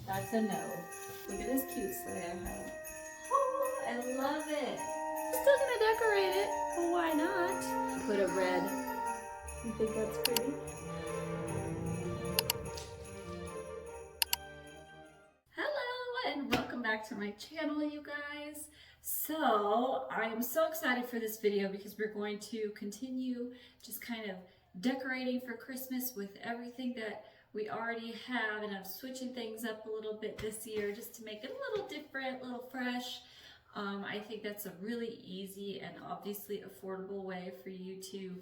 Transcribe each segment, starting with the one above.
That's a no. Look at this cute sleigh I have. Oh, I love it. Still gonna decorate it. Well, why not? Put a red. You think that's pretty? Hello and welcome back to my channel, you guys. So I am so excited for this video because we're going to continue just kind of decorating for Christmas with everything that we already have, and I'm switching things up a little bit this year just to make it a little different, a little fresh. I think that's a really easy and obviously affordable way for you to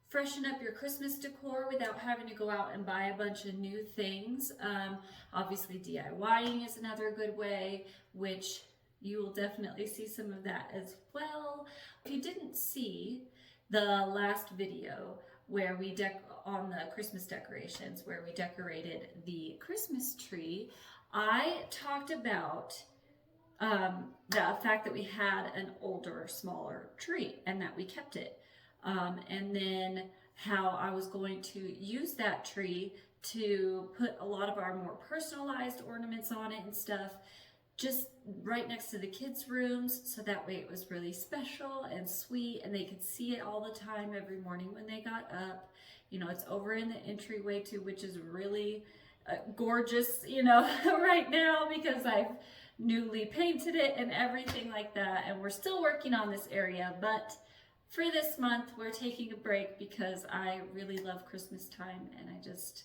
freshen up your Christmas decor without having to go out and buy a bunch of new things. Obviously DIYing is another good way, which you will definitely see some of that as well. If you didn't see the last video where we on the Christmas decorations, where we decorated the Christmas tree, I talked about the fact that we had an older, smaller tree and that we kept it. And then how I was going to use that tree to put a lot of our more personalized ornaments on it and stuff, just right next to the kids' rooms, so that way it was really special and sweet and they could see it all the time every morning when they got up. You know, it's over in the entryway too, which is really gorgeous, you know, right now because I've newly painted it and everything like that, and we're still working on this area, but for this month we're taking a break because I really love Christmas time and I just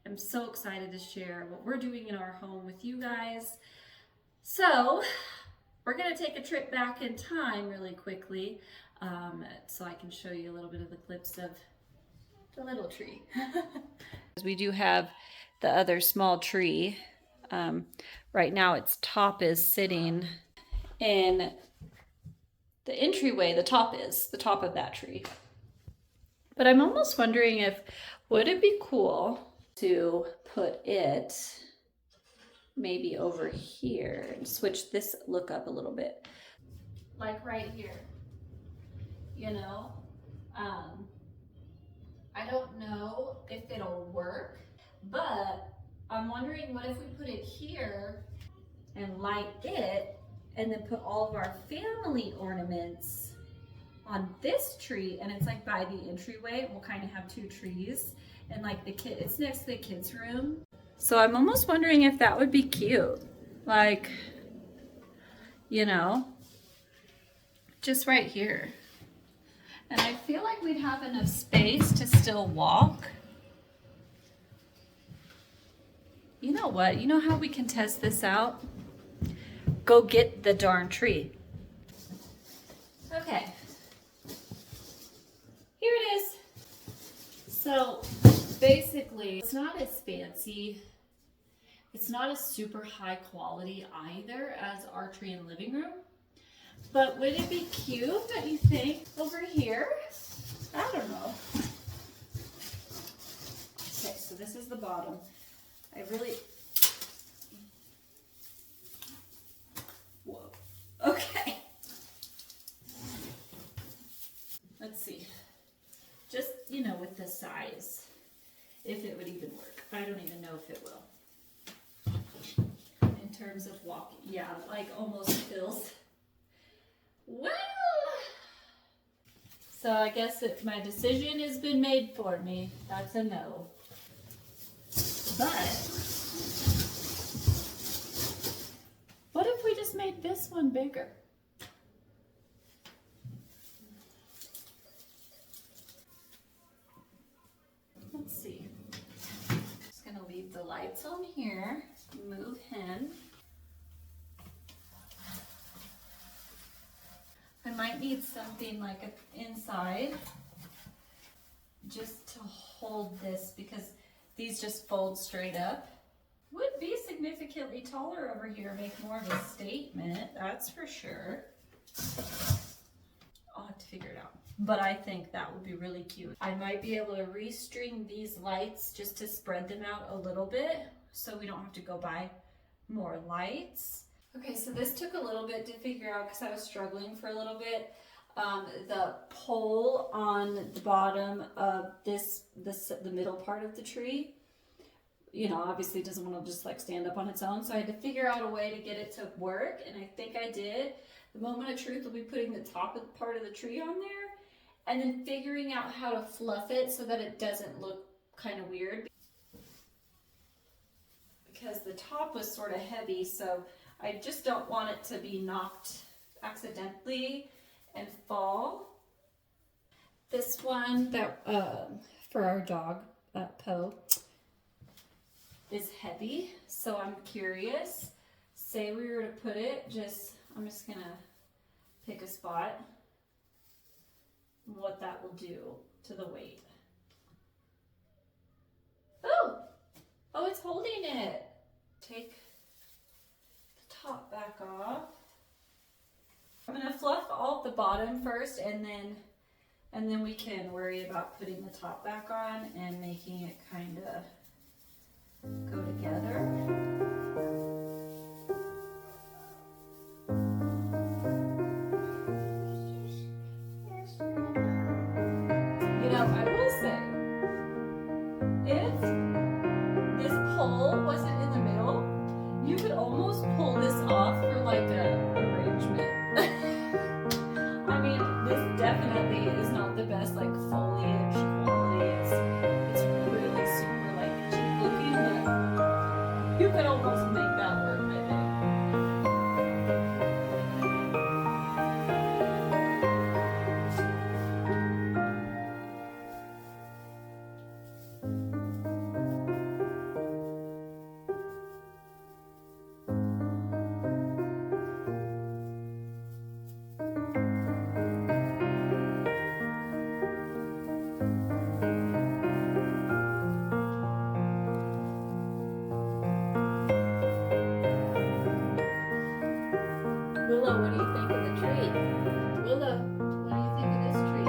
am so excited to share what we're doing in our home with you guys. So we're going to take a trip back in time really quickly, so I can show you a little bit of the clips of the little tree. We do have the other small tree. Right now its top is sitting in the entryway. The top of that tree. But I'm almost wondering if, would it be cool to put it maybe over here and switch this look up a little bit. Like right here, you know? I don't know if it'll work, but I'm wondering what if we put it here and light it and then put all of our family ornaments on this tree, and it's like by the entryway. We'll kind of have two trees, and like it's next to the kids' room. So I'm almost wondering if that would be cute. Like, you know, just right here. And I feel like we'd have enough space to still walk. You know what? You know how we can test this out? Go get the darn tree. Okay. Here it is. So basically, it's not as fancy. It's not a super high quality either as our tree in the living room. But would it be cute, don't you think, over here? I don't know. Okay, so this is the bottom. Whoa. Okay. Let's see. Just, you know, with the size, if it would even work. I don't even know if it will. In terms of walking, yeah, like almost feels. Well, so I guess my decision has been made for me. That's a no. But what if we just made this one bigger? Let's see. Just gonna leave the lights on here, move him. I might need something like inside just to hold this because these just fold straight up. Would be significantly taller over here, make more of a statement, that's for sure. I'll have to figure it out. But I think that would be really cute. I might be able to restring these lights just to spread them out a little bit so we don't have to go buy more lights. Okay, so this took a little bit to figure out because I was struggling for a little bit. The pole on the bottom of the middle part of the tree you know, obviously doesn't want to just like stand up on its own. So I had to figure out a way to get it to work, and I think I did. The moment of truth will be putting the top of part of the tree on there and then figuring out how to fluff it so that it doesn't look kind of weird. Because the top was sort of heavy, so I just don't want it to be knocked accidentally and fall. This one that for our dog, Poe, is heavy, so I'm curious. Say we were to put it, I'm just gonna pick a spot, what that will do to the weight. Oh, it's holding it. Take the top back off. I'm gonna fluff all the bottom first, and then we can worry about putting the top back on and making it kind of go together. You know, I will say, if this pole wasn't in the middle, you could almost pull this off for like a arrangement. I mean, this definitely is not the best like foliage quality. It's really super like cheap looking, but you could almost make that work, I think. Willow, what do you think of the tree? Willow, what do you think of this tree?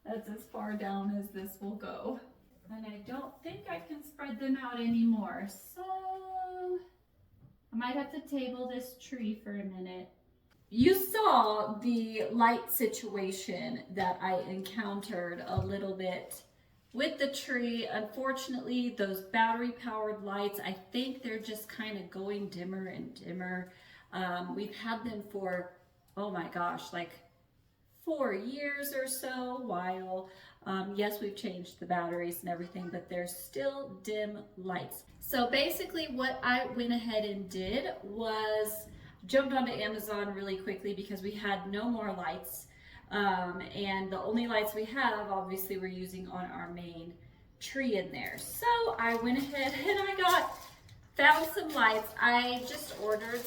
That's as far down as this will go. And I don't think I can spread them out anymore. So I might have to table this tree for a minute. You saw the light situation that I encountered a little bit with the tree. Unfortunately, those battery powered lights, I think they're just kind of going dimmer and dimmer. We've had them for, oh my gosh, like 4 years or so, while yes, we've changed the batteries and everything, but they're still dim lights. So basically what I went ahead and did was jumped onto Amazon really quickly because we had no more lights, and the only lights we have obviously we're using on our main tree in there. So I went ahead and found some lights. I just ordered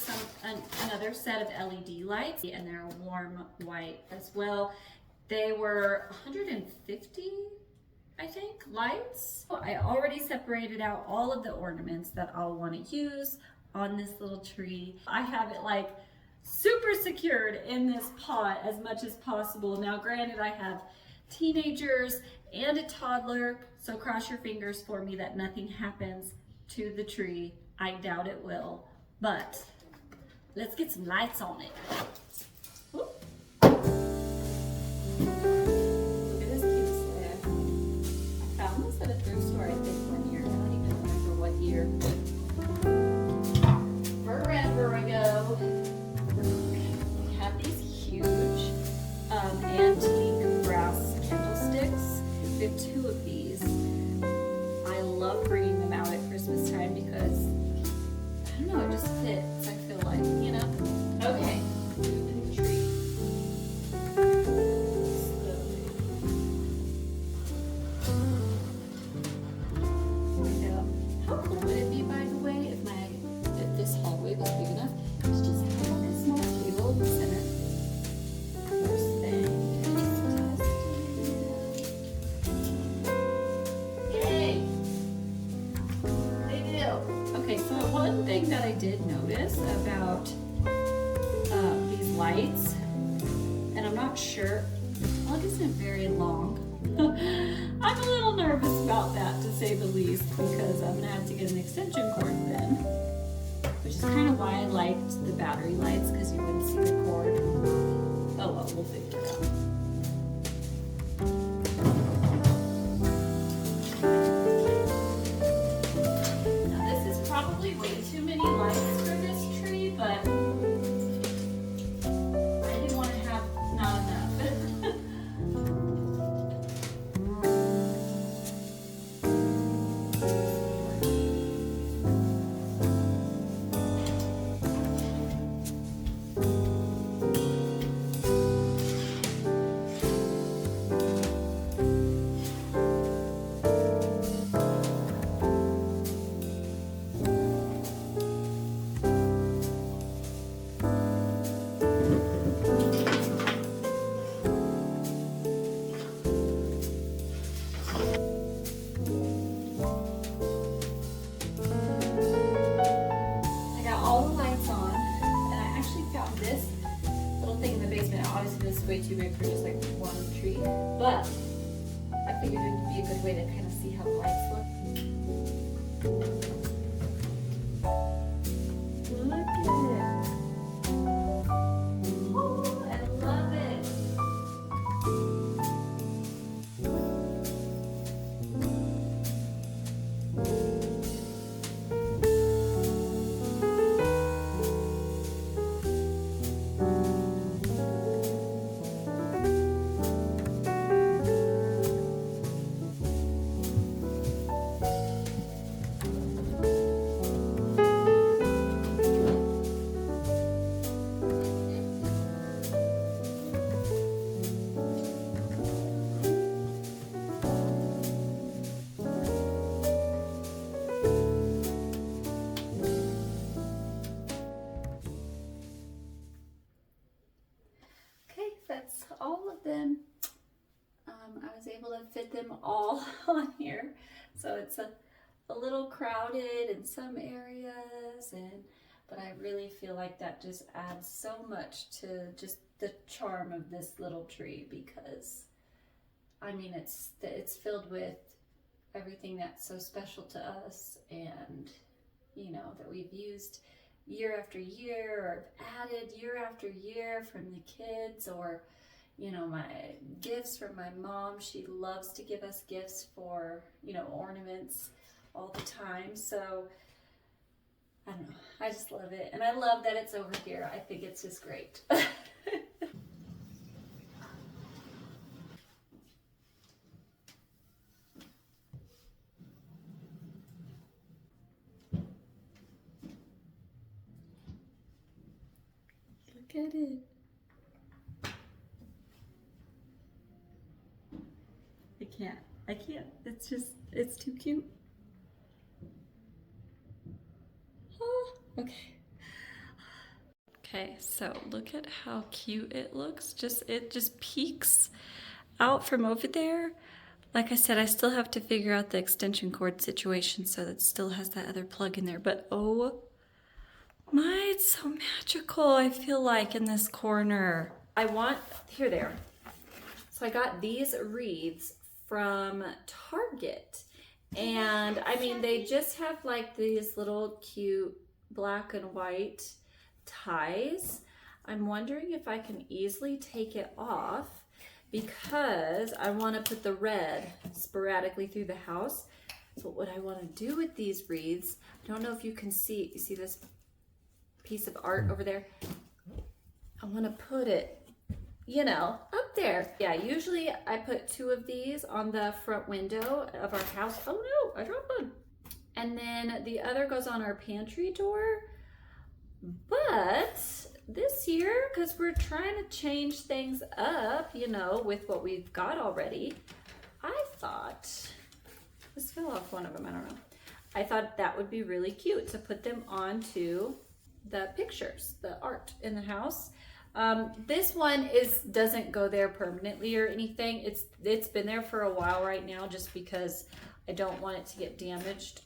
another set of LED lights, and they're warm white as well. They were 150, I think, lights. I already separated out all of the ornaments that I'll want to use on this little tree. I have it like super secured in this pot as much as possible. Now granted, I have teenagers and a toddler, so cross your fingers for me that nothing happens to the tree. I doubt it will, but let's get some lights on it. Whoop. Look at this cute sled. I found this at a thrift store, I think, one year. I don't even remember what year. Forever ago. We have these huge antique brass candlesticks. We have 2 of these. I love bringing them out at Christmas time because I don't know, it just fits, I feel like, you know? Okay, moving the tree slowly. thing that I did notice about these lights, and I'm not sure, the plug isn't very long. I'm a little nervous about that, to say the least, because I'm gonna have to get an extension cord then, which is kind of why I liked the battery lights, because you wouldn't see the cord. Oh well, we'll figure it out. Now this is probably way too many lights for this tree, but I didn't want to have not enough. Way too big for just like one tree, but I figured it would be a good way to kind of see how the lights look. Look at it. Oh, I love it. That's all of them. I was able to fit them all on here, so it's a little crowded in some areas, but I really feel like that just adds so much to just the charm of this little tree, because I mean it's filled with everything that's so special to us, and you know, that we've used year after year, or added year after year from the kids, or you know, my gifts from my mom. She loves to give us gifts for, you know, ornaments all the time. So I don't know, I just love it, and I love that it's over here. I think it's just great. Look at it. I can't. It's just, it's too cute. Oh, okay. Okay, so look at how cute it looks. It just peeks out from over there. Like I said, I still have to figure out the extension cord situation, so that still has that other plug in there. But oh my, it's so magical, I feel like, in this corner. Here they are. So I got these wreaths from Target, and I mean, they just have like these little cute black and white ties. I'm wondering if I can easily take it off, because I want to put the red sporadically through the house. So what I want to do with these wreaths, I don't know if you can see, you see this piece of art over there? I want to put it, you know, up there. Yeah, usually I put 2 of these on the front window of our house. Oh no, I dropped one. And then the other goes on our pantry door. But this year, because we're trying to change things up, you know, with what we've got already, I thought, this fell off one of them, I don't know. I thought that would be really cute to put them onto the pictures, the art in the house. This one doesn't go there permanently or anything. It's been there for a while right now just because I don't want it to get damaged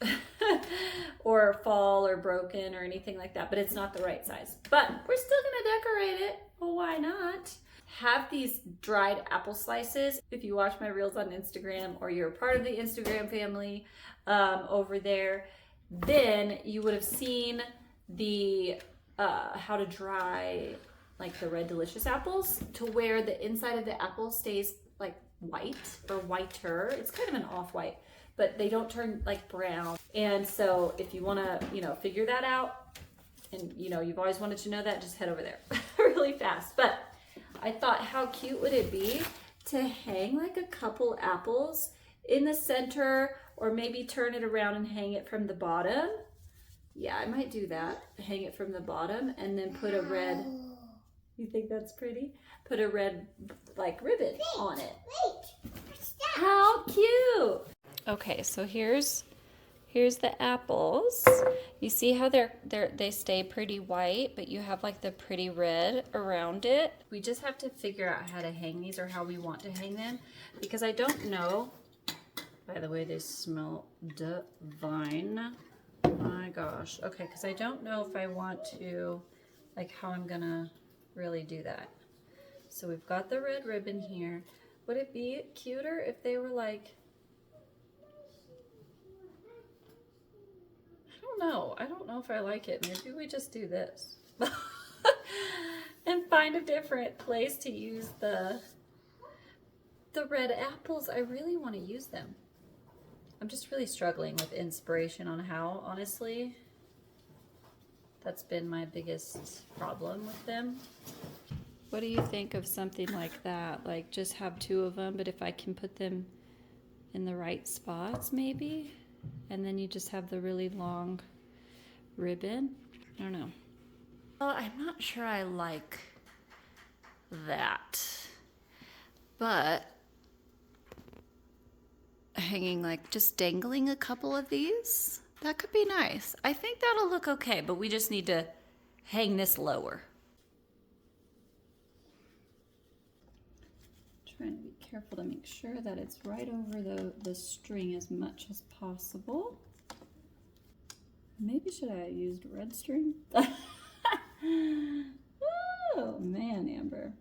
or fall or broken or anything like that, but it's not the right size. But we're still gonna decorate it. Well, why not? Have these dried apple slices. If you watch my reels on Instagram or you're a part of the Instagram family over there, then you would have seen the how to dry like the Red Delicious apples to where the inside of the apple stays like white or whiter. It's kind of an off-white, but they don't turn like brown. And so if you want to, you know, figure that out, and you know, you've always wanted to know that, just head over there really fast. But I thought, how cute would it be to hang like a couple apples in the center, or maybe turn it around and hang it from the bottom. Yeah, I might do that. Hang it from the bottom and then put a red, you think that's pretty? Put a red like ribbon on it. How cute! Okay, so here's the apples. You see how they stay pretty white, but you have like the pretty red around it. We just have to figure out how to hang these or how we want to hang them, because I don't know. By the way, they smell divine. My gosh. Okay, because I don't know if I want to, like, how I'm gonna really do that. So we've got the red ribbon here. Would it be cuter if they were like, I don't know if I like it. Maybe we just do this and find a different place to use the red apples. I really want to use them. I'm just really struggling with inspiration on how, honestly. That's been my biggest problem with them. What do you think of something like that? Like just have two of them, but if I can put them in the right spots maybe? And then you just have the really long ribbon. I don't know. Well, I'm not sure I like that. But hanging, like just dangling a couple of these, that could be nice. I think that'll look okay, but we just need to hang this lower. Trying to be careful to make sure that it's right over the string as much as possible. Maybe should I have used red string? Oh man, Amber.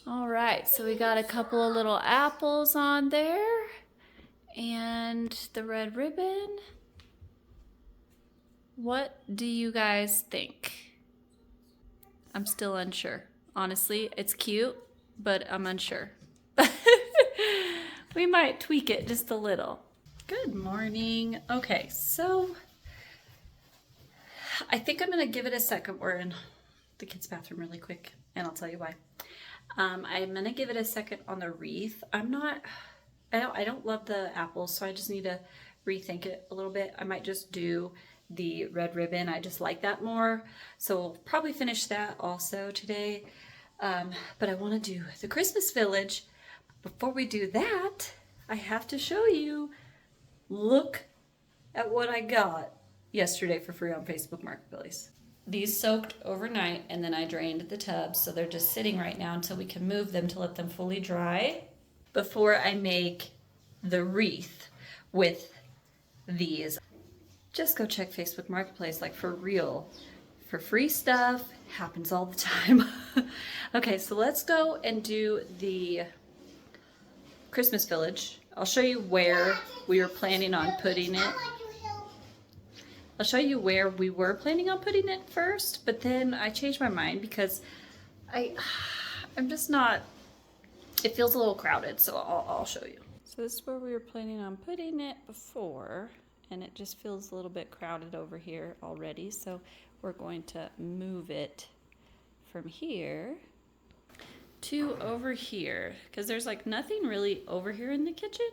All right, so we got a couple of little apples on there and the red ribbon. What do you guys think? I'm still unsure. Honestly, it's cute, but I'm unsure. We might tweak it just a little. Good morning. Okay, so I think I'm gonna give it a second. We're in the kids' bathroom really quick, and I'll tell you why. I'm gonna give it a second on the wreath. I don't love the apples, so I just need to rethink it a little bit. I might just do the red ribbon. I just like that more. So we'll probably finish that also today. But I want to do the Christmas Village. Before we do that, I have to show you. Look at what I got yesterday for free on Facebook Marketplace. These soaked overnight, and then I drained the tubs, so they're just sitting right now until we can move them to let them fully dry before I make the wreath with these. Just go check Facebook Marketplace, like for real. For free stuff, happens all the time. Okay, so let's go and do the Christmas Village. I'll show you where we were planning on putting it. I'll show you where we were planning on putting it first, but then I changed my mind because I'm just not, it feels a little crowded, so I'll show you. So this is where we were planning on putting it before, and it just feels a little bit crowded over here already, so we're going to move it from here to over here, because there's like nothing really over here in the kitchen,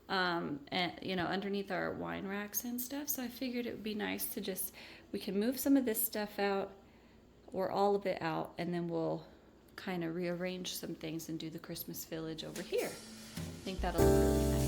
and you know, underneath our wine racks and stuff. So I figured it would be nice to just, we can move some of this stuff out or all of it out, and then we'll kind of rearrange some things and do the Christmas Village over here. I think that'll look really nice.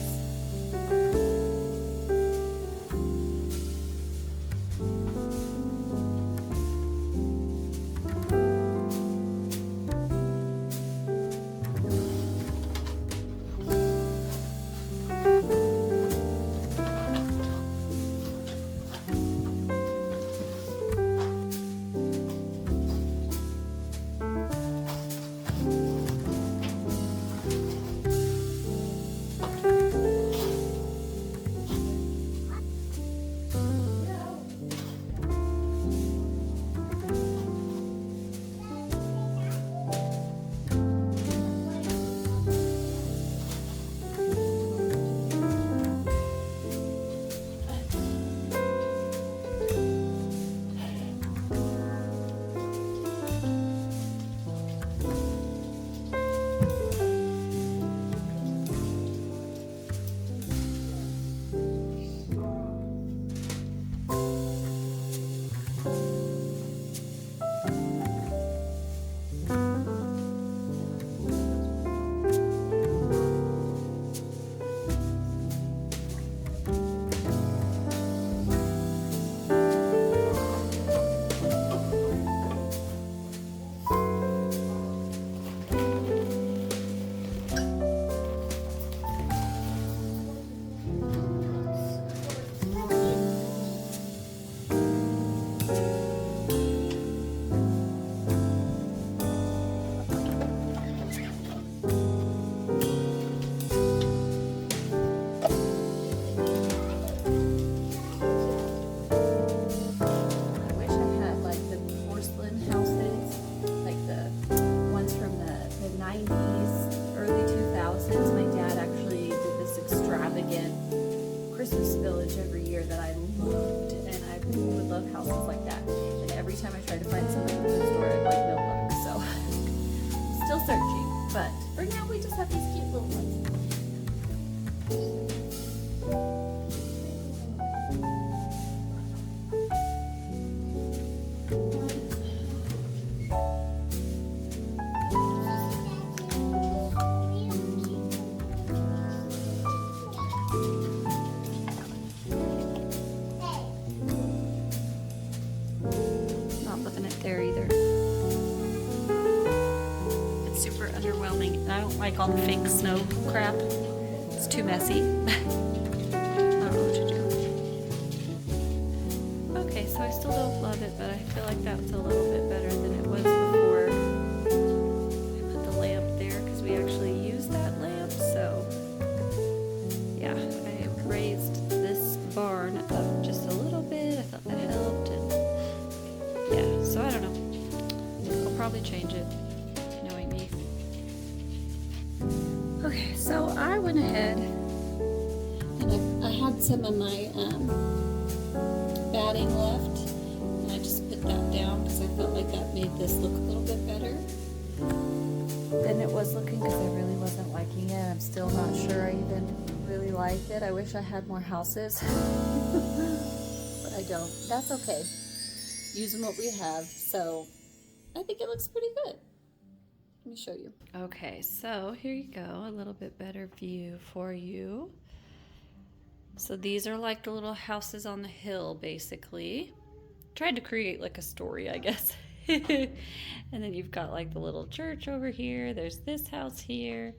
time I tried to find some at the food store, I'd like no luck. So still searching, but for now we just have these cute little ones. Not loving it there either. It's super underwhelming, and I don't like all the fake snow crap. It's too messy. I don't know what to do. Okay, so I still don't love it, but I feel like that's a little bit better than it was before. I put the lamp there because we actually used that lamp, so yeah, I raised this barn up just a little bit. I thought that helped, and yeah, so I don't know. I'll probably change it, knowing me. Okay, so I went ahead and I had some of my batting left, and I just put that down because I felt like that made this look a little bit better than it was looking, because I really wasn't liking it. I'm still not sure I even really like it. I wish I had more houses, but I don't. That's okay. Using what we have, so I think it looks pretty good. Let me show you. Okay, so here you go, a little bit better view for you. So these are like the little houses on the hill, basically. Tried to create like a story, I guess. And then you've got like the little church over here. There's this house here.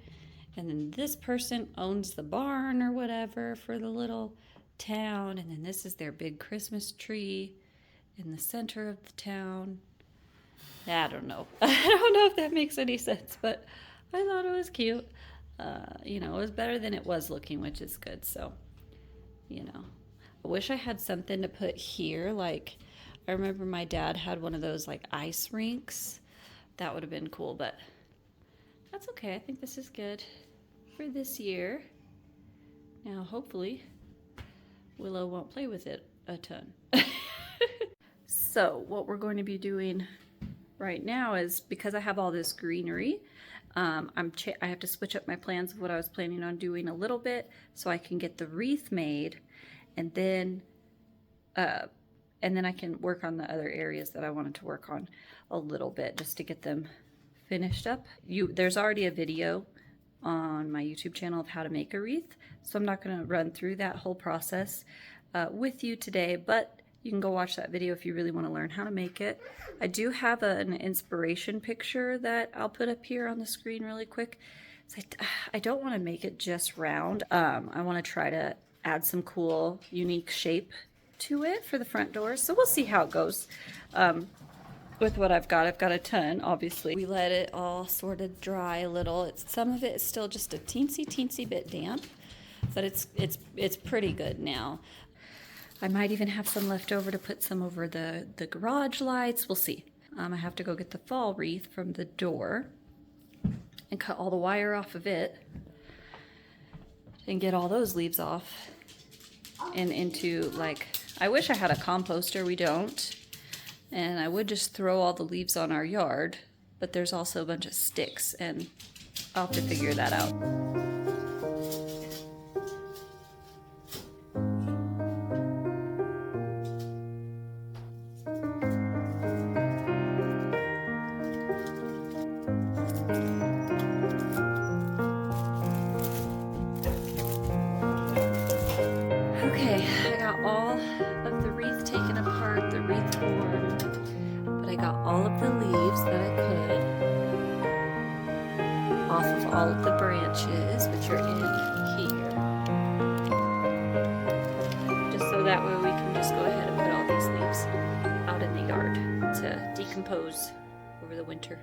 And then this person owns the barn or whatever for the little town. And then this is their big Christmas tree in the center of the town. I don't know. I don't know if that makes any sense, but I thought it was cute. You know, it was better than it was looking, which is good. So, you know, I wish I had something to put here. Like, I remember my dad had one of those like ice rinks. That would have been cool, but that's okay. I think this is good for this year. Now, hopefully, Willow won't play with it a ton. So, what we're going to be doing right now is, because I have all this greenery, I have to switch up my plans of what I was planning on doing a little bit so I can get the wreath made, and then I can work on the other areas that I wanted to work on a little bit just to get them finished up. There's already a video on my YouTube channel of how to make a wreath, so I'm not going to run through that whole process with you today, but you can go watch that video if you really want to learn how to make it. I do have an inspiration picture that I'll put up here on the screen really quick. So I don't want to make it just round. I want to try to add some cool, unique shape to it for the front doors. So we'll see how it goes with what I've got. I've got a ton, obviously. We let it all sort of dry a little. Some of it is still just a teensy bit damp, but it's pretty good now. I might even have some left over to put some over the garage lights. We'll see. I have to go get the fall wreath from the door and cut all the wire off of it and get all those leaves off and into, like, I wish I had a composter. We don't. And I would just throw all the leaves on our yard, but there's also a bunch of sticks, and I'll have to figure that out. Okay, I got all of the wreath taken apart, the wreath formed, but I got all of the leaves that I could off of all of the branches, which are in here. Just so that way we can just go ahead and put all these leaves out in the yard to decompose over the winter.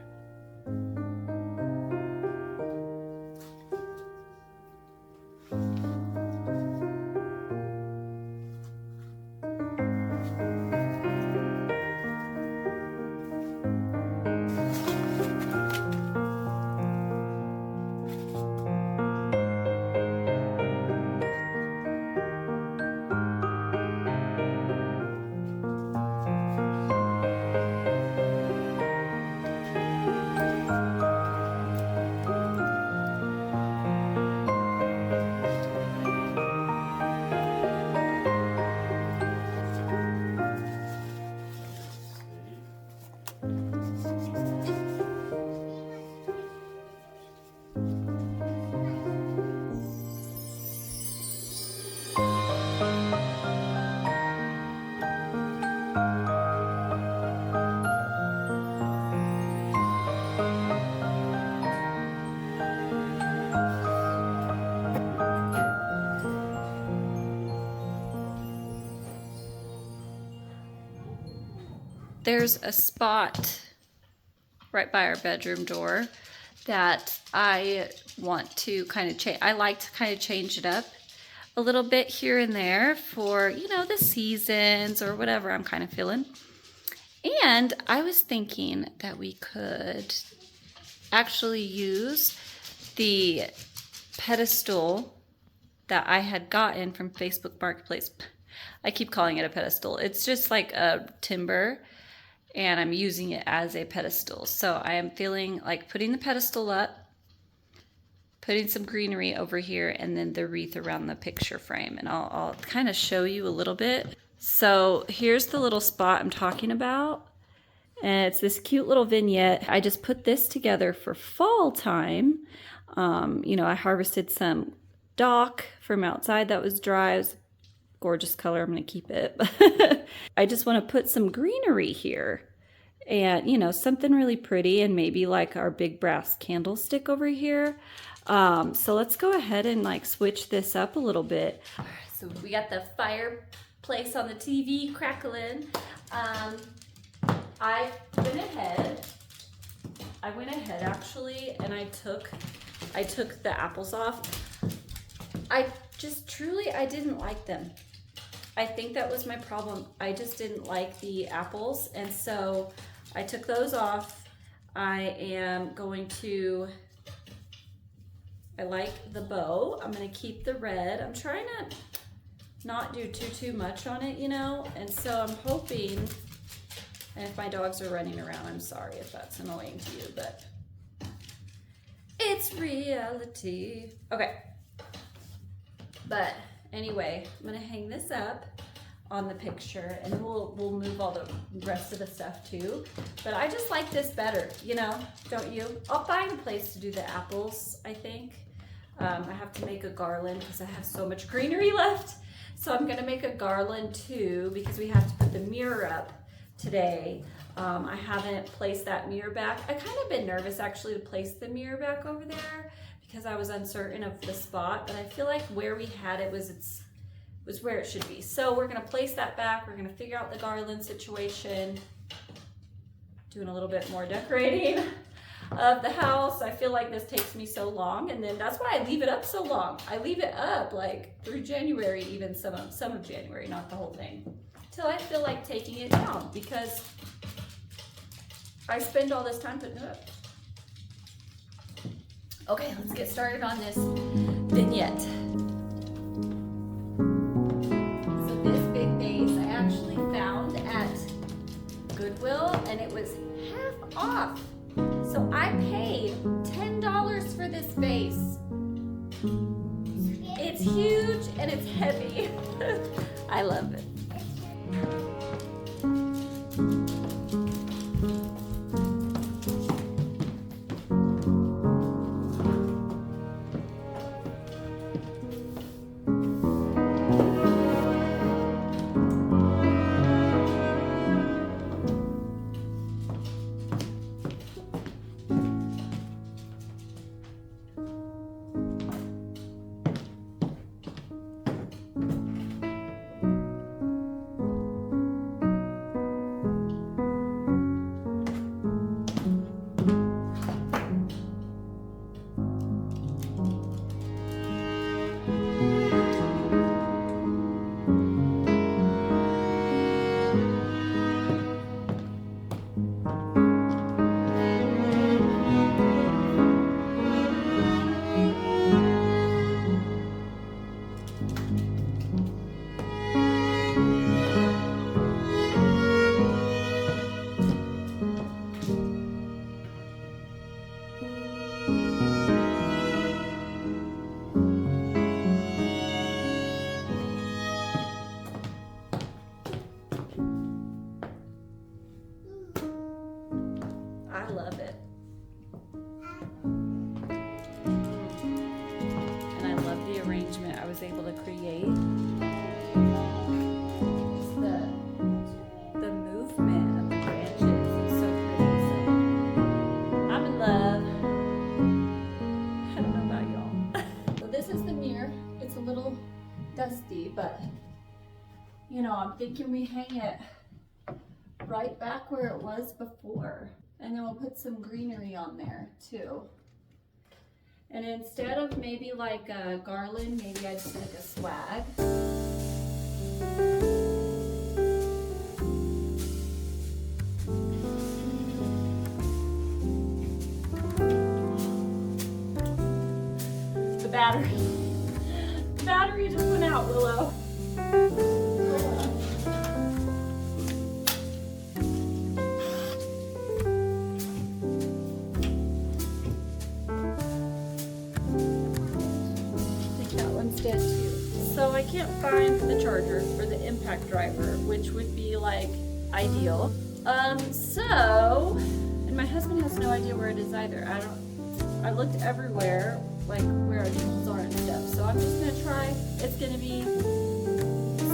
there's a spot right by our bedroom door that I want to kind of change. I like to kind of change it up a little bit here and there for, you know, the seasons or whatever I'm kind of feeling. And I was thinking that we could actually use the pedestal that I had gotten from Facebook Marketplace. I keep calling it a pedestal. It's just like a timber, and I'm using it as a pedestal. So I am feeling like putting the pedestal up, putting some greenery over here, and then the wreath around the picture frame. And I'll kind of show you a little bit. So here's the little spot I'm talking about. And it's this cute little vignette. I just put this together for fall time. You know, I harvested some dock from outside that was dry. It was a gorgeous color. I'm going to keep it. I just want to put some greenery here. And, you know, something really pretty, and maybe like our big brass candlestick over here. So let's go ahead and like switch this up a little bit. All right, so we got the fireplace on the TV crackling. I went ahead actually, and I took the apples off. I didn't like them. I think that was my problem. I just didn't like the apples, and so I took those off. I like the bow. I'm gonna keep the red. I'm trying to not do too much on it, you know, and so I'm hoping, and if my dogs are running around, I'm sorry if that's annoying to you, but it's reality. Okay. But anyway, I'm gonna hang this up on the picture, and we'll move all the rest of the stuff too. But I just like this better, you know, don't you? I'll find a place to do the apples, I think. I have to make a garland because I have so much greenery left. So I'm gonna make a garland too, because we have to put the mirror up today. I haven't placed that mirror back. I kind of been nervous actually to place the mirror back over there because I was uncertain of the spot, but I feel like where we had it was where it should be. So we're gonna place that back. We're gonna figure out the garland situation, doing a little bit more decorating of the house. I feel like this takes me so long, and then that's why I leave it up so long. I leave it up like through January, even some of January, not the whole thing, till I feel like taking it down, because I spend all this time putting it up. Okay, let's get started on this vignette. So this big vase I actually found at Goodwill, and it was half off. So I paid $10 for this vase. It's huge and it's heavy. I love it. I love it. And I love the arrangement I was able to create. Just the movement of the branches is so pretty. So I'm in love. I don't know about y'all. So this is the mirror. It's a little dusty, but you know, I'm thinking we hang it right back where it was before. And then we'll put some greenery on there too. And instead of maybe like a garland, maybe I just make a swag. The battery just went out, Willow. Dead too. So I can't find the charger for the impact driver, which would be like ideal. And my husband has no idea where it is either. I looked everywhere, like where our tools are and stuff. So I'm just gonna try. It's gonna be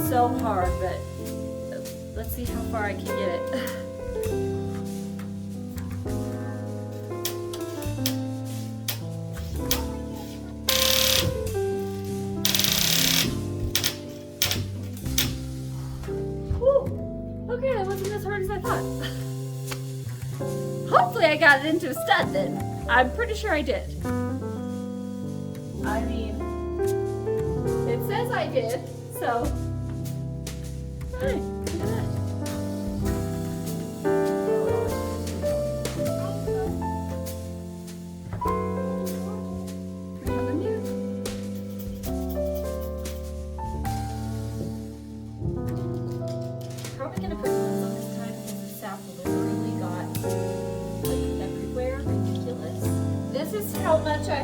so hard, but let's see how far I can get it. Okay, that wasn't as hard as I thought. Hopefully I got it into a stud then. I'm pretty sure I did. I mean, it says I did, so. Hey, look at that. Probably gonna put gloves on this time because the sap literally got like everywhere. Ridiculous. This is how much I